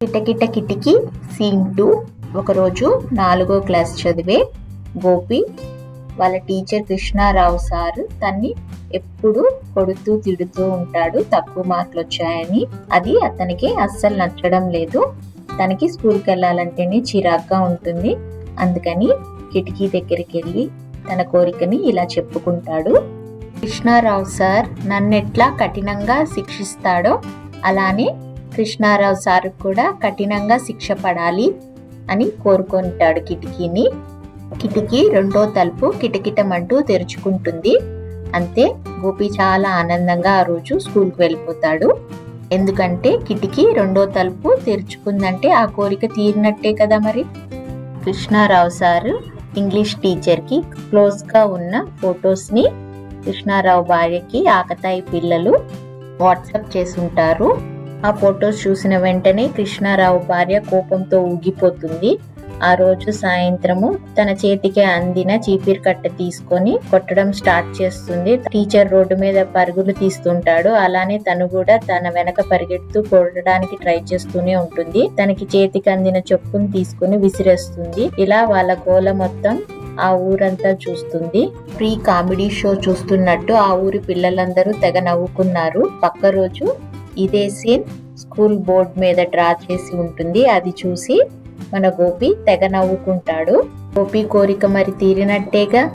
కిటకిట కిటికి scene 2. ఒకరోజు 4వ class చదివే గోపి వాళ్ళ టీచర్ కృష్ణారావు సార్ తన్ని ఎప్పుడు కొడుతూ తిడుతూ ఉంటాడు తక్కువ మార్కులు వచ్చాయని. అది అతనికి అస్సలు నచ్చడం లేదు. తనకి స్కూల్కి వెళ్ళాలంటేనే చిరాగ్గా ఉంటుంది. అందుకని కిటికీ దగ్గరికి వెళ్ళి తన కోరికని ఇలా చెప్పుకుంటాడు. కృష్ణారావు సార్ నన్నెట్లా కఠినంగా శిక్షిస్తాడో అలానే కృష్ణారావు సార్ కూడా కఠినంగా శిక్ష పడాలి అని కోరుకుంటాడు కిటికీని. కిటికీ 2వ తలుపు కిటకిటమంటూ తెరుచుకుంటుంది. అంతే, గోపి చాలా ఆనందంగా ఆ రోజు స్కూల్కి వెళ్ళిపోతాడు. ఎందుకంటే కిటికీ 2వ తలుపు తెరుచుకుందంటే ఆ కోరిక తీరినట్టే కదా. మరి కృష్ణారావు సార్ ఇంగ్లీష్ టీచర్కి క్లోజ్గా ఉన్న ఫొటోస్ని కృష్ణారావు భార్యకి ఆకతాయి పిల్లలు వాట్సాప్ చేసుంటారు. ఆ ఫొటోస్ చూసిన వెంటనే కృష్ణారావు భార్య కోపంతో ఊగిపోతుంది. ఆ రోజు సాయంత్రము తన చేతికి అందిన చీపిరి కట్ట తీసుకొని కొట్టడం స్టార్ట్ చేస్తుంది. టీచర్ రోడ్డు మీద పరుగులు తీస్తుంటాడు. అలానే తను కూడా తన వెనక పరిగెడుతూ కొట్టడానికి ట్రై చేస్తూనే ఉంటుంది. తనకి చేతికి అందిన చెప్పుని తీసుకుని విసిరేస్తుంది. ఇలా వాళ్ళ గోల మొత్తం ఆ ఊరంతా చూస్తుంది. ప్రీ కామెడీ షో చూస్తున్నట్టు ఆ ఊరి పిల్లలందరూ తెగ నవ్వుకున్నారు. పక్క రోజు ఇదే సీన్ స్కూల్ బోర్డ్ మీద డ్రా చేసి ఉంటుంది. అది చూసి మన గోపి తెగ నవ్వుకుంటాడు. గోపి కోరిక మరి తీరినట్టేగా.